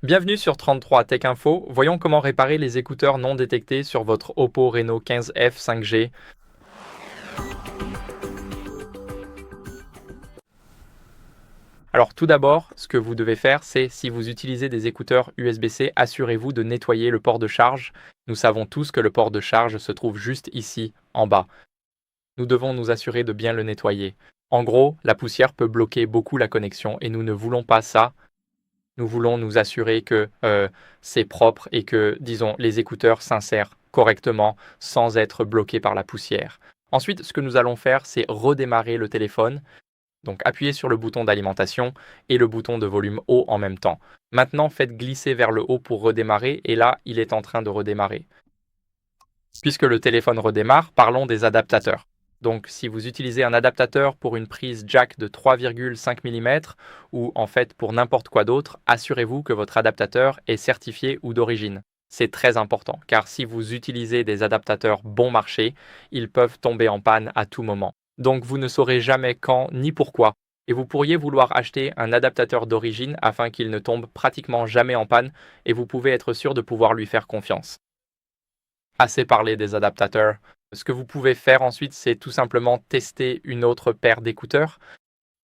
Bienvenue sur 33 Tech Info. Voyons comment réparer les écouteurs non détectés sur votre Oppo Reno 15F 5G. Alors tout d'abord, ce que vous devez faire, c'est si vous utilisez des écouteurs USB-C, assurez-vous de nettoyer le port de charge. Nous savons tous que le port de charge se trouve juste ici, en bas. Nous devons nous assurer de bien le nettoyer. En gros, la poussière peut bloquer beaucoup la connexion et nous ne voulons pas ça. Nous voulons nous assurer que c'est propre et que, disons, les écouteurs s'insèrent correctement sans être bloqués par la poussière. Ensuite, ce que nous allons faire, c'est redémarrer le téléphone. Donc, appuyez sur le bouton d'alimentation et le bouton de volume haut en même temps. Maintenant, faites glisser vers le haut pour redémarrer et là, il est en train de redémarrer. Puisque le téléphone redémarre, parlons des adaptateurs. Donc, si vous utilisez un adaptateur pour une prise jack de 3,5 mm ou en fait pour n'importe quoi d'autre, assurez-vous que votre adaptateur est certifié ou d'origine. C'est très important, car si vous utilisez des adaptateurs bon marché, ils peuvent tomber en panne à tout moment. Donc, vous ne saurez jamais quand ni pourquoi. Et vous pourriez vouloir acheter un adaptateur d'origine afin qu'il ne tombe pratiquement jamais en panne et vous pouvez être sûr de pouvoir lui faire confiance. Assez parlé des adaptateurs. Ce que vous pouvez faire ensuite, c'est tout simplement tester une autre paire d'écouteurs.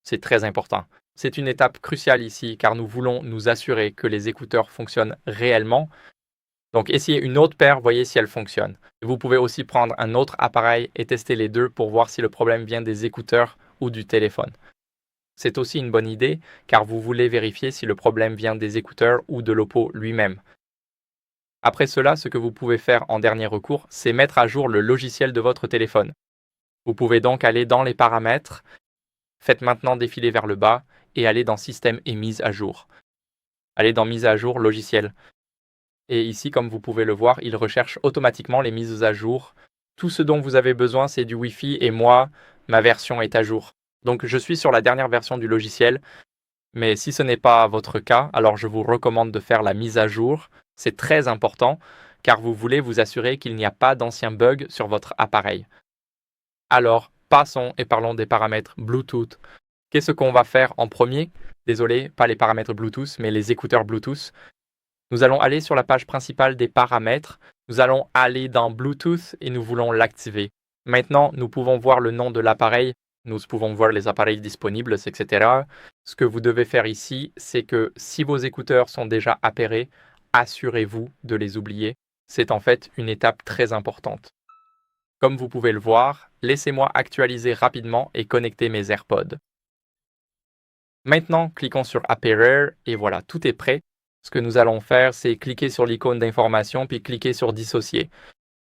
C'est très important. C'est une étape cruciale ici car nous voulons nous assurer que les écouteurs fonctionnent réellement. Donc essayez une autre paire, voyez si elle fonctionne. Vous pouvez aussi prendre un autre appareil et tester les deux pour voir si le problème vient des écouteurs ou du téléphone. C'est aussi une bonne idée car vous voulez vérifier si le problème vient des écouteurs ou de l'Oppo lui-même. Après cela, ce que vous pouvez faire en dernier recours, c'est mettre à jour le logiciel de votre téléphone. Vous pouvez donc aller dans les paramètres, faites maintenant défiler vers le bas et aller dans Système et mise à jour. Allez dans Mise à jour logiciel. Et ici, comme vous pouvez le voir, il recherche automatiquement les mises à jour. Tout ce dont vous avez besoin, c'est du Wi-Fi et moi, ma version est à jour. Donc je suis sur la dernière version du logiciel. Mais si ce n'est pas votre cas, alors je vous recommande de faire la mise à jour. C'est très important car vous voulez vous assurer qu'il n'y a pas d'anciens bugs sur votre appareil. Alors, passons et parlons des paramètres Bluetooth. Qu'est-ce qu'on va faire en premier? Désolé, pas les paramètres Bluetooth, mais les écouteurs Bluetooth. Nous allons aller sur la page principale des paramètres. Nous allons aller dans Bluetooth et nous voulons l'activer. Maintenant, nous pouvons voir le nom de l'appareil. Nous pouvons voir les appareils disponibles, etc. Ce que vous devez faire ici, c'est que si vos écouteurs sont déjà appairés, assurez-vous de les oublier. C'est en fait une étape très importante. Comme vous pouvez le voir, laissez-moi actualiser rapidement et connecter mes AirPods. Maintenant, cliquons sur Appairer et voilà, tout est prêt. Ce que nous allons faire, c'est cliquer sur l'icône d'information puis cliquer sur Dissocier.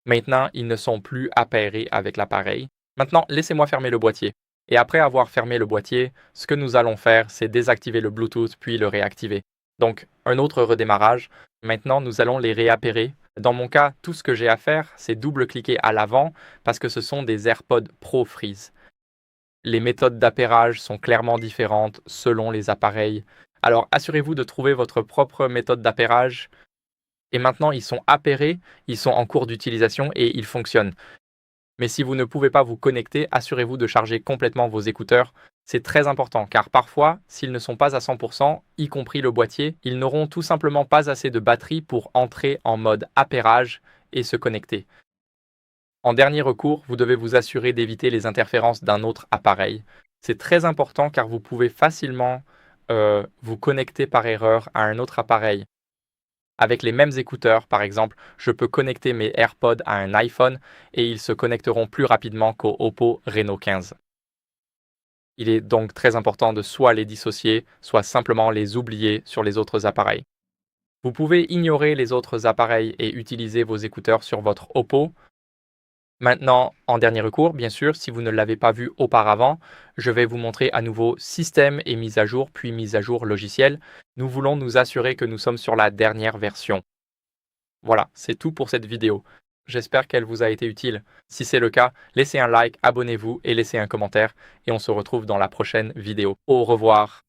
Maintenant, ils ne sont plus appairés avec l'appareil. Maintenant, laissez-moi fermer le boîtier. Et après avoir fermé le boîtier, ce que nous allons faire, c'est désactiver le Bluetooth puis le réactiver. Donc, un autre redémarrage. Maintenant, nous allons les réappairer. Dans mon cas, tout ce que j'ai à faire, c'est double-cliquer à l'avant parce que ce sont des AirPods Pro Freeze. Les méthodes d'appairage sont clairement différentes selon les appareils. Alors, assurez-vous de trouver votre propre méthode d'appairage. Et maintenant, ils sont appairés, ils sont en cours d'utilisation et ils fonctionnent. Mais si vous ne pouvez pas vous connecter, assurez-vous de charger complètement vos écouteurs. C'est très important car parfois, s'ils ne sont pas à 100%, y compris le boîtier, ils n'auront tout simplement pas assez de batterie pour entrer en mode appairage et se connecter. En dernier recours, vous devez vous assurer d'éviter les interférences d'un autre appareil. C'est très important car vous pouvez facilement vous connecter par erreur à un autre appareil. Avec les mêmes écouteurs, par exemple, je peux connecter mes AirPods à un iPhone et ils se connecteront plus rapidement qu'au Oppo Reno 15. Il est donc très important de soit les dissocier, soit simplement les oublier sur les autres appareils. Vous pouvez ignorer les autres appareils et utiliser vos écouteurs sur votre Oppo. Maintenant, en dernier recours, bien sûr, si vous ne l'avez pas vu auparavant, je vais vous montrer à nouveau système et mise à jour, puis mise à jour logiciel. Nous voulons nous assurer que nous sommes sur la dernière version. Voilà, c'est tout pour cette vidéo. J'espère qu'elle vous a été utile. Si c'est le cas, laissez un like, abonnez-vous et laissez un commentaire. Et on se retrouve dans la prochaine vidéo. Au revoir.